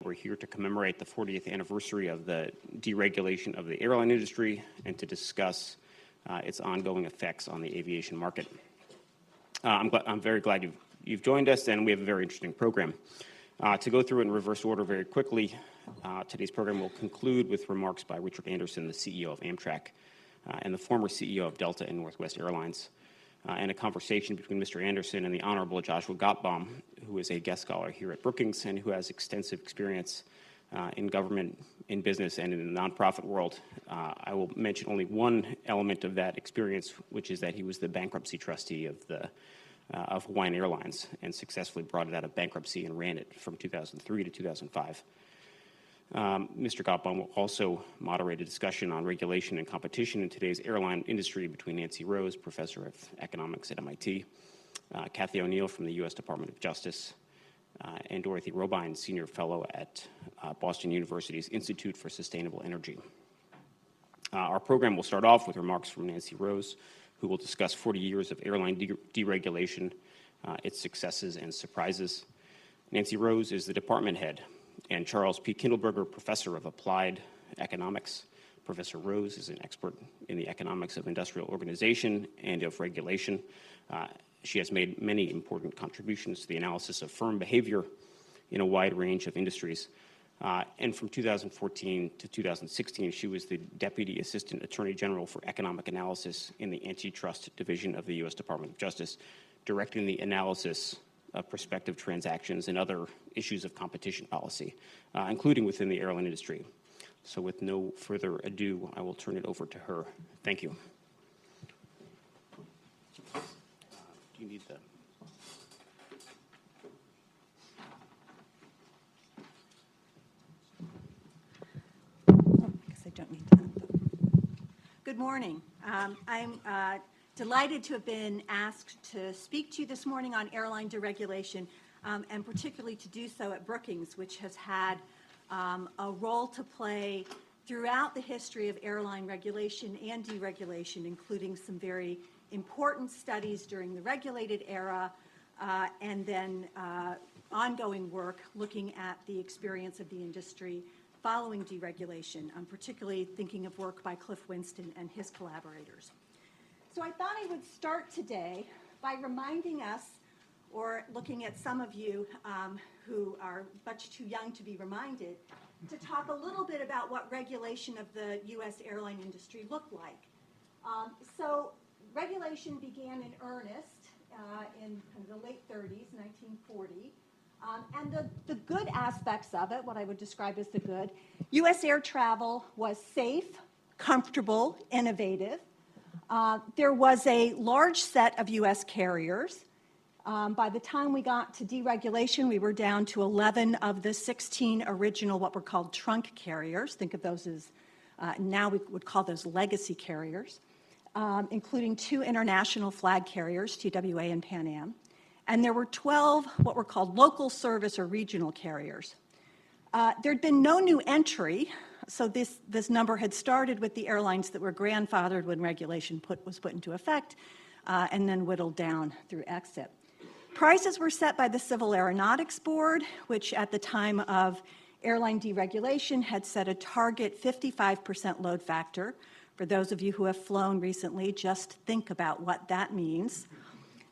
We're here to commemorate the 40th anniversary of the deregulation of the airline industry and to discuss its ongoing effects on the aviation market. I'm very glad you've joined us, and we have a very interesting program. To go through it in reverse order very quickly, today's program will conclude with remarks by Richard Anderson, the CEO of Amtrak, and the former CEO of Delta and Northwest Airlines, and a conversation between Mr. Anderson and the Honorable Joshua Gottbaum, who is a guest scholar here at Brookings and who has extensive experience in government, in business, and in the nonprofit world. I will mention only one element of that experience, which is that he was the bankruptcy trustee of Hawaiian Airlines and successfully brought it out of bankruptcy and ran it from 2003 to 2005. Mr. Gottbaum will also moderate a discussion on regulation and competition in today's airline industry between Nancy Rose, professor of economics at MIT, Kathy O'Neill from the U.S. Department of Justice, and Dorothy Robine, senior fellow at Boston University's Institute for Sustainable Energy. Our program will start off with remarks from Nancy Rose, who will discuss 40 years of airline deregulation, its successes and surprises. Nancy Rose is the department head and Charles P. Kindleberger Professor of Applied Economics. Professor Rose is an expert in the economics of industrial organization and of regulation. She has made many important contributions to the analysis of firm behavior in a wide range of industries. And from 2014 to 2016, she was the Deputy Assistant Attorney General for Economic Analysis in the Antitrust Division of the U.S. Department of Justice, directing the analysis of prospective transactions and other issues of competition policy, including within the airline industry. So with no further ado, I will turn it over to her. Thank you. Do you need the... I guess I don't need that. Good morning. I'm delighted to have been asked to speak to you this morning on airline deregulation, and particularly to do so at Brookings, which has had a role to play throughout the history of airline regulation and deregulation, including some very important studies during the regulated era, and then ongoing work looking at the experience of the industry following deregulation, particularly thinking of work by Cliff Winston and his collaborators. So I thought I would start today by reminding us, or looking at some of you who are much too young to be reminded, to talk a little bit about what regulation of the U.S. airline industry looked like. So regulation began in earnest in kind of the late 30s, 1940. And the good aspects of it, what I would describe as the good, U.S. air travel was safe, comfortable, innovative. There was a large set of U.S. carriers. By the time we got to deregulation, we were down to 11 of the 16 original what were called trunk carriers. Think of those as, now we would call those legacy carriers, including 2 international flag carriers, TWA and Pan Am. And there were 12 what were called local service or regional carriers. There'd been no new entry, so this number had started with the airlines that were grandfathered when regulation was put into effect, and then whittled down through exit. Prices were set by the Civil Aeronautics Board, which at the time of airline deregulation had set a target 55% load factor. For those of you who have flown recently, just think about what that means.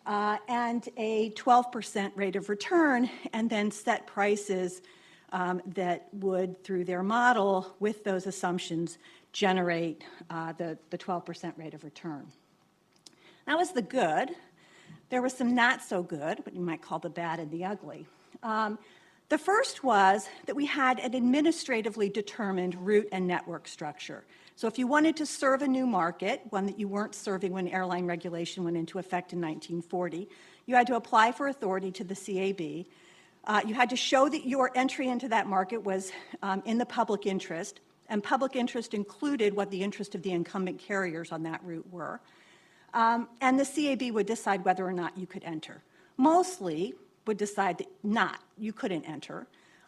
And a 12% rate of return, and then set prices that would, through their model, with those assumptions, generate the 12% rate of return. That was the good. There was some not so good, what you might call the bad and the ugly. The first was that we had an administratively determined route and network structure. So if you wanted to serve a new market, one that you weren't serving when airline regulation went into effect in 1940, you had to apply for authority to the CAB. You had to show that your entry into that market was in the public interest, and public interest included what the interest of the incumbent carriers on that route were. And the CAB would decide whether or not you could enter. Mostly would decide that you couldn't enter.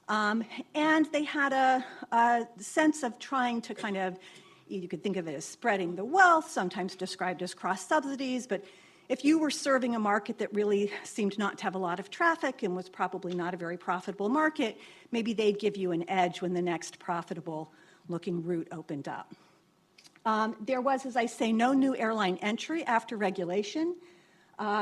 And they had a sense of trying to kind of, you could think of it as spreading the wealth, sometimes described as cross-subsidies, but if you were serving a market that really seemed not to have a lot of traffic and was probably not a very profitable market, maybe they'd give you an edge when the next profitable looking route opened up. There was, as I say, no new airline entry after regulation.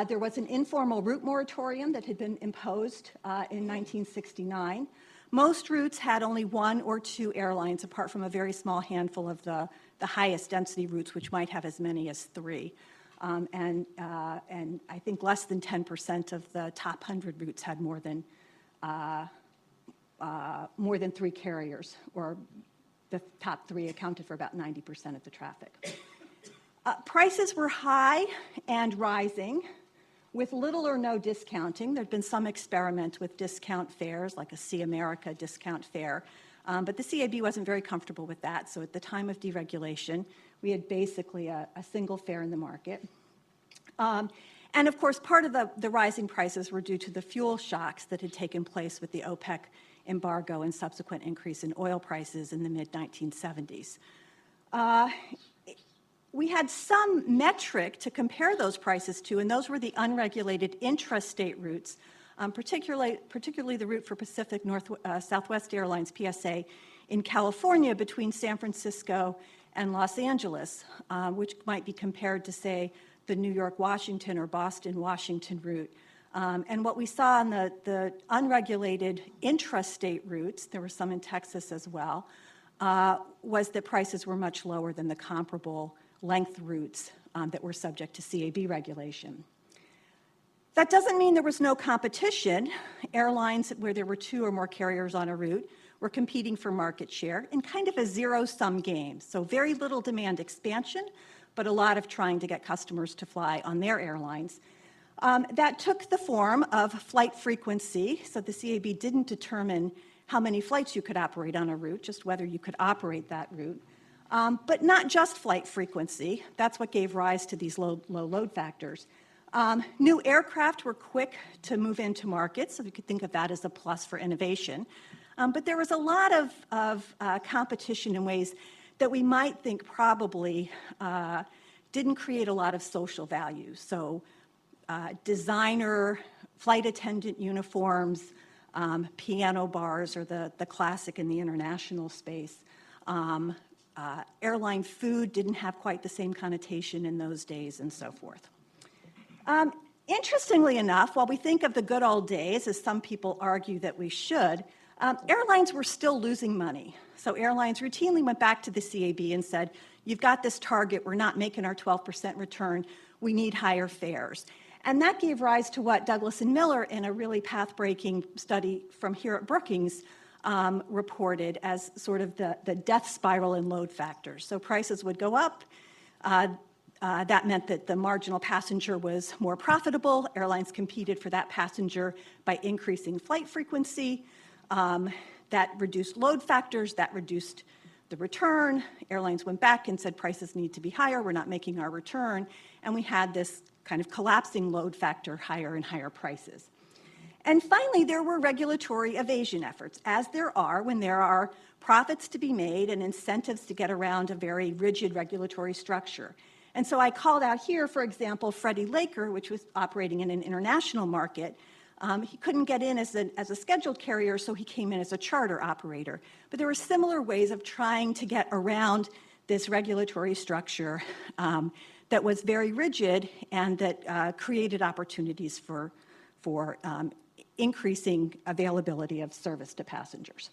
There was an informal route moratorium that had been imposed in 1969. Most routes had only 1 or 2 airlines, apart from a very small handful of the highest density routes, which might have as many as 3. And I think less than 10% of the top 100 routes had more than 3 carriers, or the top 3 accounted for about 90% of the traffic. Prices were high and rising with little or no discounting. There'd been some experiment with discount fares, like a See America discount fare, but the CAB wasn't very comfortable with that, so at the time of deregulation, we had basically a single fare in the market. And of course, part of the rising prices were due to the fuel shocks that had taken place with the OPEC embargo and subsequent increase in oil prices in the mid-1970s. We had some metric to compare those prices to, and those were the unregulated intrastate routes, particularly the route for Pacific Southwest Airlines, PSA, in California between San Francisco and Los Angeles, which might be compared to, say, the New York-Washington or Boston-Washington route. And what we saw on the unregulated intrastate routes, there were some in Texas as well, was that prices were much lower than the comparable length routes that were subject to CAB regulation. That doesn't mean there was no competition. Airlines where there were 2 or more carriers on a route were competing for market share in kind of a zero-sum game. So very little demand expansion, but a lot of trying to get customers to fly on their airlines. That took the form of flight frequency. So the CAB didn't determine how many flights you could operate on a route, just whether you could operate that route. But not just flight frequency. That's what gave rise to these low load factors. New aircraft were quick to move into markets, so you could think of that as a plus for innovation. But there was a lot of competition in ways that we might think probably didn't create a lot of social value. So designer flight attendant uniforms, piano bars are the classic in the international space. Airline food didn't have quite the same connotation in those days, and so forth. Interestingly enough, while we think of the good old days, as some people argue that we should, airlines were still losing money. So airlines routinely went back to the CAB and said, you've got this target, we're not making our 12% return, we need higher fares. And that gave rise to what Douglas and Miller, in a really path-breaking study from here at Brookings, reported as sort of the death spiral in load factors. So prices would go up. That meant that the marginal passenger was more profitable. Airlines competed for that passenger by increasing flight frequency. That reduced load factors. That reduced the return. Airlines went back and said prices need to be higher. We're not making our return. And we had this kind of collapsing load factor, higher and higher prices. And finally, there were regulatory evasion efforts, as there are when there are profits to be made and incentives to get around a very rigid regulatory structure. And so I called out here, for example, Freddie Laker, which was operating in an international market. He couldn't get in as a scheduled carrier, so he came in as a charter operator. But there were similar ways of trying to get around this regulatory structure that was very rigid and that created opportunities for increasing availability of service to passengers.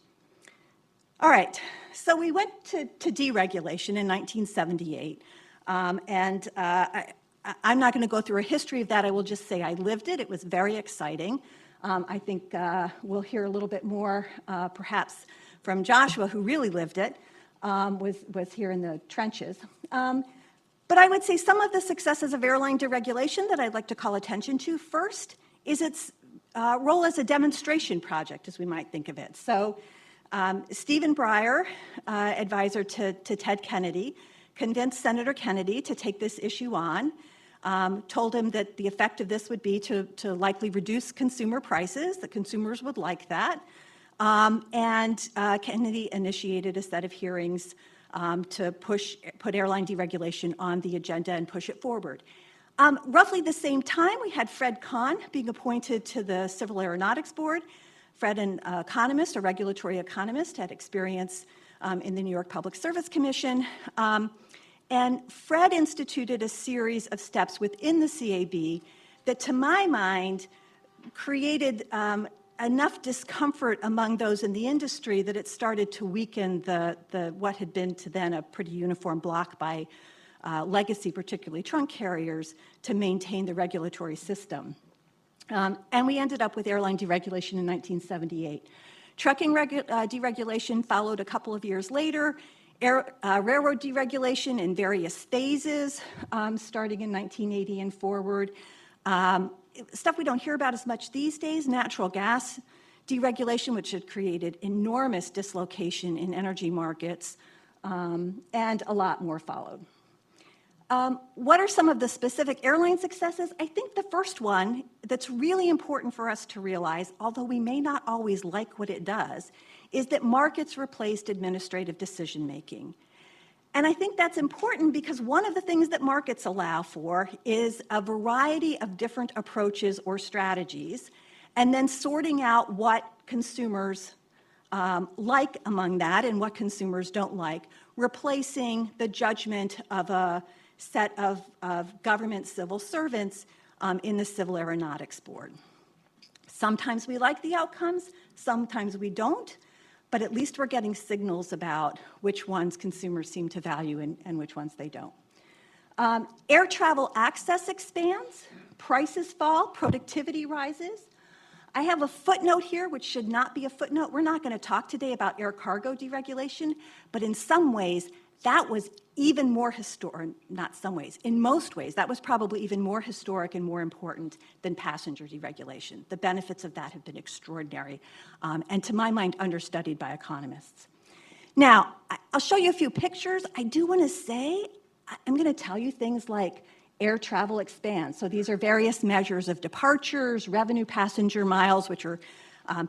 All right, so we went to deregulation in 1978, and I'm not going to go through a history of that. I will just say I lived it. It was very exciting. I think we'll hear a little bit more, perhaps, from Joshua, who really lived it, was here in the trenches. But I would say some of the successes of airline deregulation that I'd like to call attention to first is its role as a demonstration project, as we might think of it. So Stephen Breyer, advisor to Ted Kennedy, convinced Senator Kennedy to take this issue on, told him that the effect of this would be to likely reduce consumer prices, that consumers would like that, and Kennedy initiated a set of hearings to put airline deregulation on the agenda and push it forward. Roughly the same time, we had Fred Kahn being appointed to the Civil Aeronautics Board. Fred, an economist, a regulatory economist, had experience in the New York Public Service Commission. And Fred instituted a series of steps within the CAB that, to my mind, created enough discomfort among those in the industry that it started to weaken what had been to then a pretty uniform block by legacy, particularly trunk carriers, to maintain the regulatory system. And we ended up with airline deregulation in 1978. Trucking deregulation followed a couple of years later. Railroad deregulation in various phases, starting in 1980 and forward. Stuff we don't hear about as much these days, natural gas deregulation, which had created enormous dislocation in energy markets, and a lot more followed. What are some of the specific airline successes? I think the first one that's really important for us to realize, although we may not always like what it does, is that markets replaced administrative decision-making. And I think that's important because one of the things that markets allow for is a variety of different approaches or strategies, and then sorting out what consumers like among that and what consumers don't like, replacing the judgment of a set of government civil servants in the Civil Aeronautics Board. Sometimes we like the outcomes, sometimes we don't, but at least we're getting signals about which ones consumers seem to value and which ones they don't. Air travel access expands, prices fall, productivity rises. I have a footnote here, which should not be a footnote. We're not going to talk today about air cargo deregulation, but in some ways, that was even more historic, not some ways, in most ways, that was probably even more historic and more important than passenger deregulation. The benefits of that have been extraordinary, and to my mind, understudied by economists. Now, I'll show you a few pictures. I do want to say, I'm going to tell you things like air travel expands. So these are various measures of departures, revenue passenger miles, which are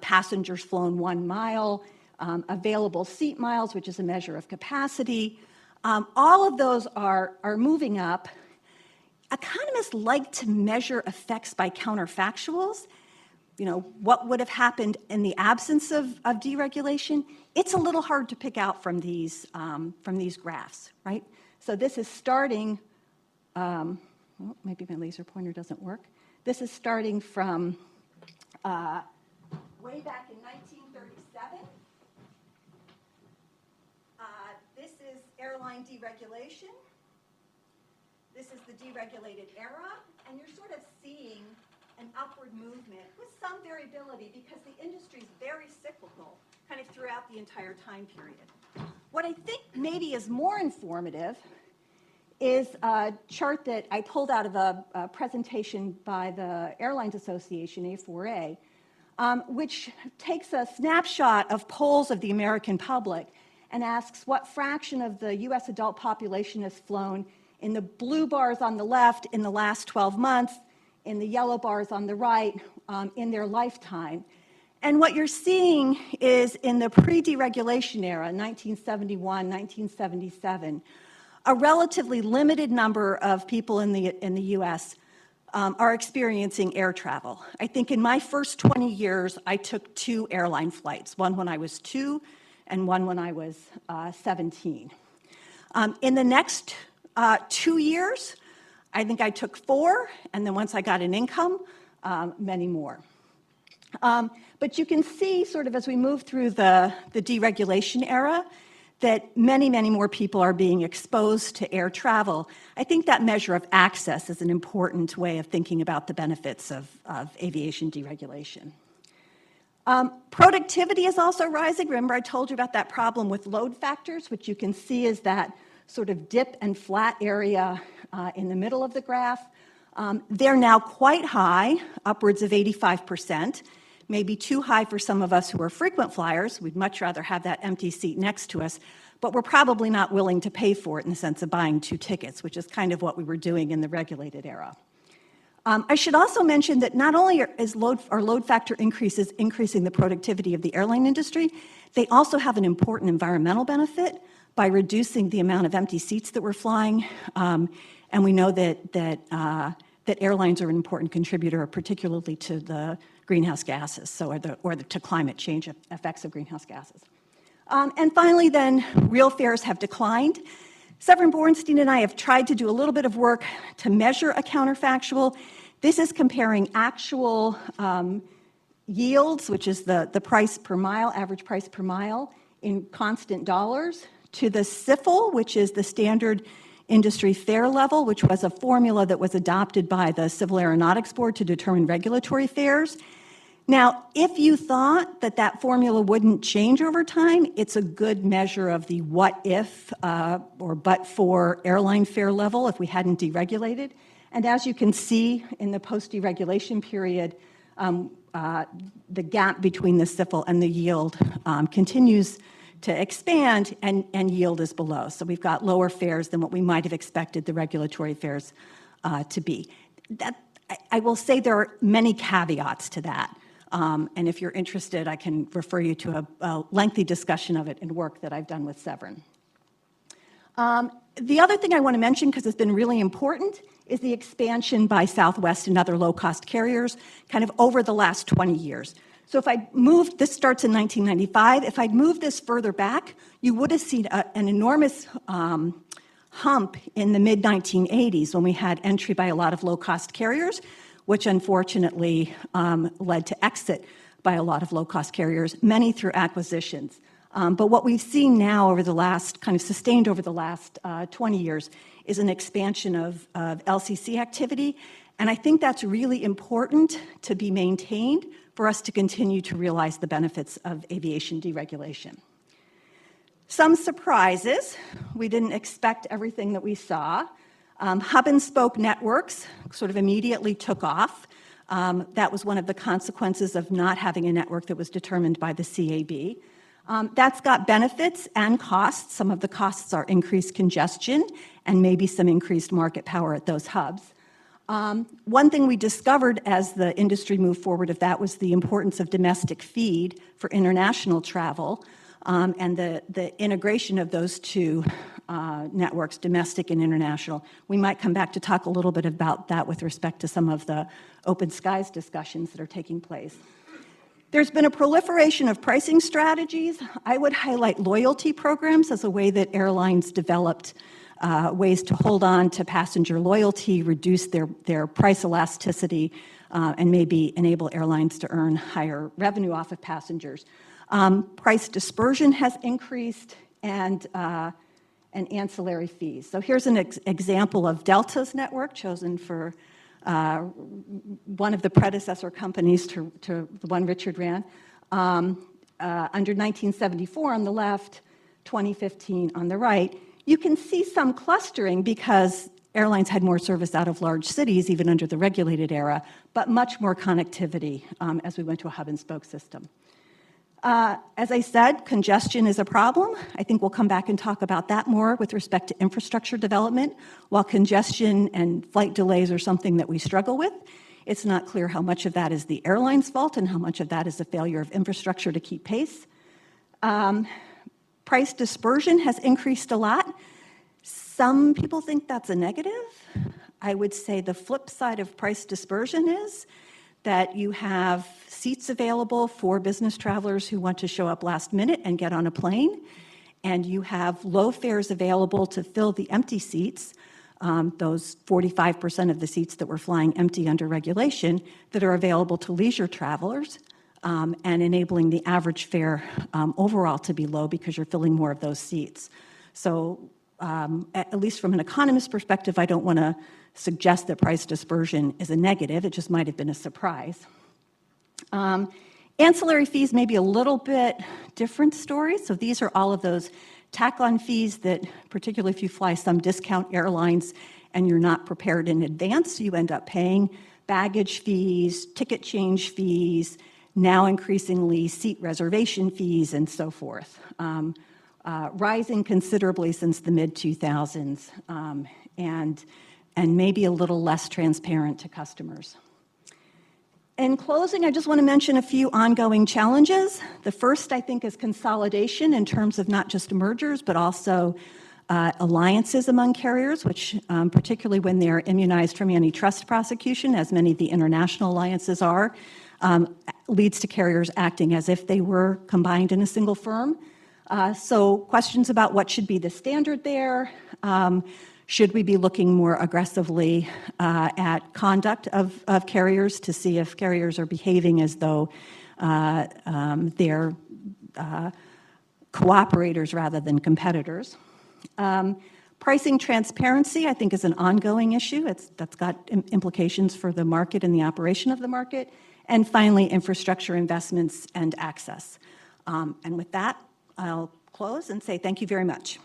passengers flown 1 mile, available seat miles, which is a measure of capacity. All of those are moving up. Economists like to measure effects by counterfactuals. You know, what would have happened in the absence of deregulation? It's a little hard to pick out from these graphs, right? So this is starting, well, maybe my laser pointer doesn't work. This is starting from way back in 1937. This is airline deregulation. This is the deregulated era, and you're sort of seeing an upward movement with some variability because the industry is very cyclical kind of throughout the entire time period. What I think maybe is more informative is a chart that I pulled out of a presentation by the Airlines Association, A4A, which takes a snapshot of polls of the American public and asks what fraction of the US adult population has flown in the blue bars on the left in the last 12 months, in the yellow bars on the right in their lifetime. And what you're seeing is in the pre-deregulation era, 1971, 1977, a relatively limited number of people in the US are experiencing air travel. I think in my first 20 years, I took 2 airline flights, one when I was 2 and one when I was 17. In the next 2 years, I think I took 4, and then once I got an income, many more. But you can see sort of as we move through the deregulation era that many, many more people are being exposed to air travel. I think that measure of access is an important way of thinking about the benefits of aviation deregulation. Productivity is also rising. Remember I told you about that problem with load factors, which you can see is that sort of dip and flat area in the middle of the graph. They're now quite high, upwards of 85%, maybe too high for some of us who are frequent flyers. We'd much rather have that empty seat next to us, but we're probably not willing to pay for it in the sense of buying 2 tickets, which is kind of what we were doing in the regulated era. I should also mention that not only is our load factor increases increasing the productivity of the airline industry, they also have an important environmental benefit by reducing the amount of empty seats that we're flying, and we know that airlines are an important contributor, particularly to the greenhouse gases, to climate change effects of greenhouse gases. And finally, then, real fares have declined. Severin Bornstein and I have tried to do a little bit of work to measure a counterfactual. This is comparing actual yields, which is the price per mile, average price per mile, in constant dollars, to the SIFL, which is the standard industry fare level, which was a formula that was adopted by the Civil Aeronautics Board to determine regulatory fares. Now, if you thought that that formula wouldn't change over time, it's a good measure of the what if or but for airline fare level if we hadn't deregulated. And as you can see in the post-deregulation period, the gap between the SIFL and the yield continues to expand, and yield is below. So we've got lower fares than what we might have expected the regulatory fares to be. I will say there are many caveats to that. And if you're interested, I can refer you to a lengthy discussion of it in work that I've done with Severin. The other thing I want to mention, because it's been really important, is the expansion by Southwest and other low-cost carriers kind of over the last 20 years. So if I moved, this starts in 1995, if I'd moved this further back, you would have seen an enormous hump in the mid-1980s when we had entry by a lot of low-cost carriers, which unfortunately led to exit by a lot of low-cost carriers, many through acquisitions. But what we've seen now over the last, kind of sustained over the last 20 years, is an expansion of LCC activity. And I think that's really important to be maintained for us to continue to realize the benefits of aviation deregulation. Some surprises. We didn't expect everything that we saw. Hub and spoke networks sort of immediately took off. That was one of the consequences of not having a network that was determined by the CAB. That's got benefits and costs. Some of the costs are increased congestion and maybe some increased market power at those hubs. One thing we discovered as the industry moved forward of that was the importance of domestic feed for international travel, and the integration of those two networks, domestic and international. We might come back to talk a little bit about that with respect to some of the open skies discussions that are taking place. There's been a proliferation of pricing strategies. I would highlight loyalty programs as a way that airlines developed ways to hold on to passenger loyalty, reduce their price elasticity, and maybe enable airlines to earn higher revenue off of passengers. Price dispersion has increased, and ancillary fees. So here's an example of Delta's network chosen for one of the predecessor companies to the one Richard ran. Under 1974 on the left, 2015 on the right. You can see some clustering because airlines had more service out of large cities, even under the regulated era, but much more connectivity as we went to a hub and spoke system. As I said, congestion is a problem. I think we'll come back and talk about that more with respect to infrastructure development. While congestion and flight delays are something that we struggle with, it's not clear how much of that is the airline's fault and how much of that is a failure of infrastructure to keep pace. Price dispersion has increased a lot. Some people think that's a negative. I would say the flip side of price dispersion is that you have seats available for business travelers who want to show up last minute and get on a plane, and you have low fares available to fill the empty seats, those 45% of the seats that were flying empty under regulation that are available to leisure travelers, and enabling the average fare overall to be low because you're filling more of those seats. So at least from an economist perspective, I don't want to suggest that price dispersion is a negative. It just might have been a surprise. Ancillary fees may be a little bit different story. So these are all of those tack-on fees that, particularly if you fly some discount airlines and you're not prepared in advance, you end up paying baggage fees, ticket change fees, now increasingly seat reservation fees, and so forth. Rising considerably since the mid-2000s, and maybe a little less transparent to customers. In closing, I just want to mention a few ongoing challenges. The first, I think, is consolidation in terms of not just mergers, but also alliances among carriers, which particularly when they're immunized from antitrust prosecution, as many of the international alliances are, leads to carriers acting as if they were combined in a single firm. So questions about what should be the standard there. Should we be looking more aggressively at conduct of carriers to see if carriers are behaving as though they're cooperators rather than competitors? Pricing transparency, I think, is an ongoing issue. That's got implications for the market and the operation of the market. And finally, infrastructure investments and access. And with that, I'll close and say thank you very much.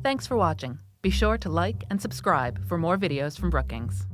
Thanks for watching. Be sure to like and subscribe for more videos from Brookings.